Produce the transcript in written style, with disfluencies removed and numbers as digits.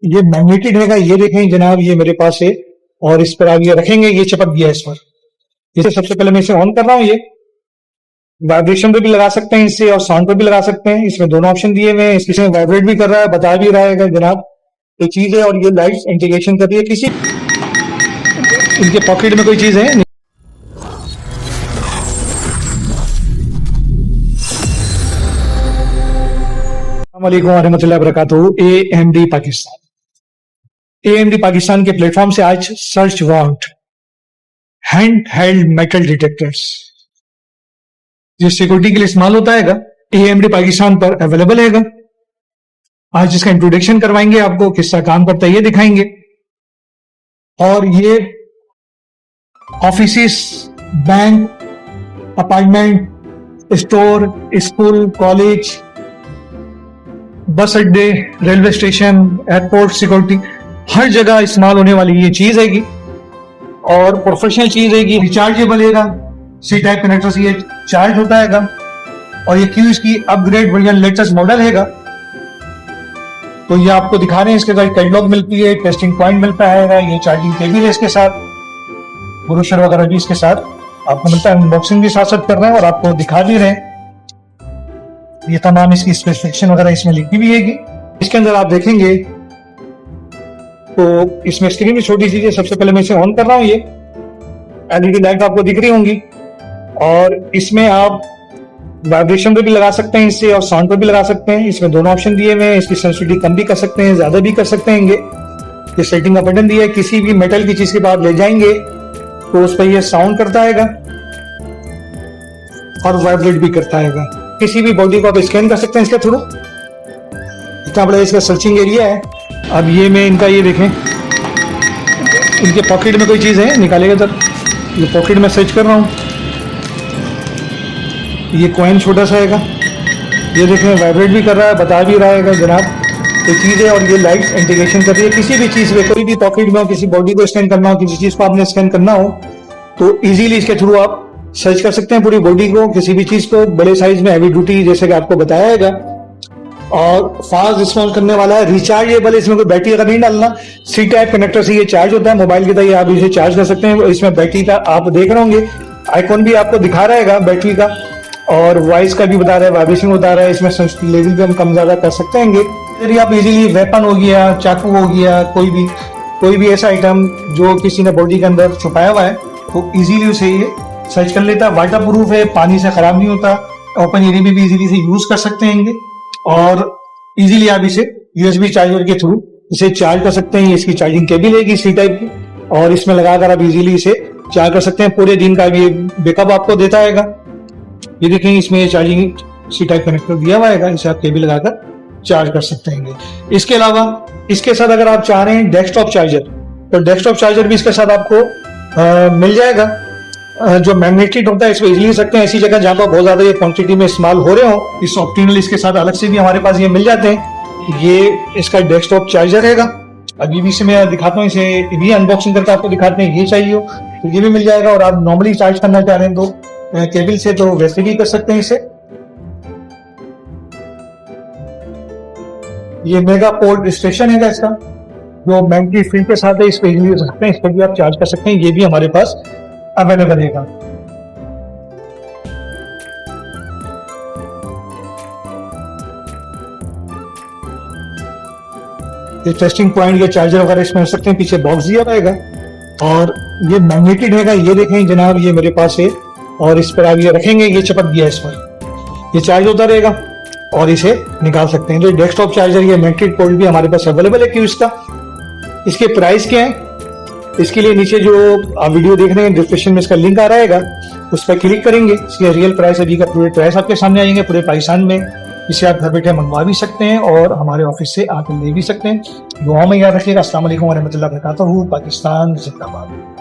ये मैग्नेटेड हैगा, ये देखें जनाब, ये मेरे पास है। और इस पर आप ये रखेंगे, ये चिपक गया इस पर। इसे सबसे पहले मैं इसे ऑन कर रहा हूँ। ये वाइब्रेशन पे भी लगा सकते हैं इससे, और साउंड पे भी लगा सकते हैं। इसमें दोनों ऑप्शन दिए हुए हैं। इसमें वाइब्रेट भी कर रहा है, बता भी रहा है जनाब ये चीज है। और ये लाइट इंटीग्रेशन कर रही है। किसी इनके पॉकेट में कोई चीज है नहीं। अस्सलामुअलैकुम वरहमतुल्लाहि वबरकातुहू। AMD पाकिस्तान, AMD पाकिस्तान के प्लेटफॉर्म से आज search want hand held metal detectors, जो सिक्योरिटी के लिए इस्तेमाल होता है, AMD पाकिस्तान पर अवेलेबल है। आज इसका इंट्रोडक्शन करवाएंगे, आपको किस तरह काम करता है ये दिखाएंगे। और ये office, bank, apartment, store, school, college, बस अड्डे, रेलवे स्टेशन, एयरपोर्ट, सिक्योरिटी, हर जगह इस्तेमाल होने वाली ये चीज है। और प्रोफेशनल चीज है, रिचार्जेबल है। सी टाइप कनेक्टर से ये चार्ज होता है। और ये क्यों इसकी अपग्रेड वर्जन लेटेस्ट मॉडल है। तो ये आपको दिखा रहे हैं, इसके साथ कैटलॉग मिलती है, टेस्टिंग पॉइंट मिलता है, ये चार्जिंग केबल है इसके साथ, ब्रोशर वगैरह भी इसके साथ आपको मिलता है। अनबॉक्सिंग भी साथ साथ कर रहे हैं और आपको दिखा भी रहे हैं। ये तमाम इसकी स्पेसिफिकेशन वगैरह इसमें लिखी हुई है। इसके अंदर आप देखेंगे तो इसमें स्क्रीन भी छोटी सी है। सबसे पहले मैं इसे ऑन कर रहा हूँ। ये LED लाइट आपको दिख रही होंगी। और इसमें आप वाइब्रेशन पे भी लगा सकते हैं इससे, और साउंड पे भी लगा सकते हैं। इसमें दोनों ऑप्शन दिए हुए हैं। इसकी सेंसिटिविटी कम भी कर सकते हैं, ज्यादा भी कर सकते हैं। ये सेटिंग का बटन दिया है। किसी भी मेटल की चीज के बाद ले जाएंगे तो उस पर ये साउंड करता है और वाइब्रेट भी करता है। किसी भी बॉडी को आप स्कैन कर सकते हैं इसके थ्रू। इतना बड़ा इसका सर्चिंग एरिया है। अब ये मैं इनका ये देखें, इनके पॉकेट में कोई चीज़ है, निकालेगा तब। ये पॉकेट में सर्च कर रहा हूँ। ये कॉइन छोटा सा है। ये देखें वाइब्रेट भी कर रहा है, बता भी रहा है जनाब ये चीज़ है। और ये लाइट इंटीग्रेशन कर रही है। किसी भी चीज़ में, कोई भी पॉकेट में हो, किसी बॉडी को स्कैन करना हो, किसी चीज़ को आपने स्कैन करना हो तो इजीली इसके थ्रू आप सर्च कर सकते हैं पूरी बॉडी को, किसी भी चीज को। बड़े साइज में, हैवी ड्यूटी, जैसे कि आपको बताया है। और फास्ट रिस्पॉन्स करने वाला है, रिचार्जेबल, इसमें कोई बैटरी का नहीं डालना। सी टाइप कनेक्टर से ये चार्ज होता है मोबाइल की तरह। आप इसे चार्ज कर सकते हैं। इसमें बैटरी का आप देख रहे होंगे, आइकॉन भी आपको दिखा रहेगा बैटरी का, और वॉइस का भी बता रहा है, वाइब्रेशन बता रहा है। इसमें सेंसिटिविटी लेवल भी हम कम ज्यादा कर सकते हैं। यदि आप इजीली वेपन हो गया, चाकू हो गया, कोई भी ऐसा आइटम जो किसी ने बॉडी के अंदर छुपाया हुआ है, तो इजीली उसे ये सर्च कर लेता है। वाटर प्रूफ है, पानी से खराब नहीं होता। ओपन एरिया में भी इजीली से यूज कर सकते हैं। और इजीली आप इसे USB चार्जर के थ्रू इसे चार्ज कर सकते हैं। इसकी चार्जिंग केबल है सी टाइप की, और इसमें लगाकर आप इजीली इसे चार्ज कर सकते हैं। पूरे दिन का ये बैकअप आपको देता है। ये देखें, इसमें चार्जिंग सी टाइप कनेक्टर दिया हुआ है। इसे आप केबल लगाकर चार्ज कर सकते हैं। इसके अलावा इसके साथ अगर आप चाह रहे हैं डेस्कटॉप चार्जर, तो डेस्कटॉप चार्जर भी इसके साथ आपको मिल जाएगा। जो मैग्नेटिक होता है, इसमें इजीली सकते हैं ऐसी जगह जहां पर बहुत ज्यादा ये क्वांटिटी में इस्तेमाल हो रहे हो। इस ऑप्टिनल इसके साथ अलग से भी हमारे पास ये मिल जाते हैं। ये इसका डेस्कटॉप चार्जर है। अभी भी से मैं दिखाता हूँ, इसे भी अनबॉक्सिंग करके आपको दिखाते हैं। ये चाहिए हो तो ये भी मिल जाएगा। और आप नॉर्मली चार्ज करना चाह रहे हैं तो केबल से, तो वैसे भी कर सकते हैं इसे। ये मेगा पोर्ट स्टेशन है इसका, जो मैग्नेटिक फील्ड के साथ है। इस पर इजीली हो सकते हैं, इस पर भी आप चार्ज कर सकते हैं। ये भी हमारे पास अवेलेबल है। ये टेस्टिंग पॉइंट, ये चार्जर वगैरह इसमें हो सकते हैं। पीछे बॉक्स दिया रहेगा। और ये मैग्नेटेड है। ये देखें जनाब, ये मेरे पास है। और इस पर आप ये रखेंगे, ये चिपक गया इस पर, ये चार्ज होता रहेगा और इसे निकाल सकते हैं। जो डेस्कटॉप चार्जर, ये मैग्नेटिक पोर्ट भी हमारे पास अवेलेबल है। क्यों इसके प्राइस क्या है, इसके लिए नीचे जो आप वीडियो देख रहे हैं डिस्क्रिप्शन में इसका लिंक आ रहेगा, उस पर क्लिक करेंगे। इसके रियल प्राइस, अभी का पूरे प्राइस आपके सामने आएंगे पूरे पाकिस्तान में। इसे आप घर बैठे मंगवा भी सकते हैं और हमारे ऑफिस से आकर ले भी सकते हैं। दुआ में याद रखिएगा। अस्सलाम वालेकुम वरहमतुल्लाहि वबरकातुहू। पाकिस्तान जिंदाबाद।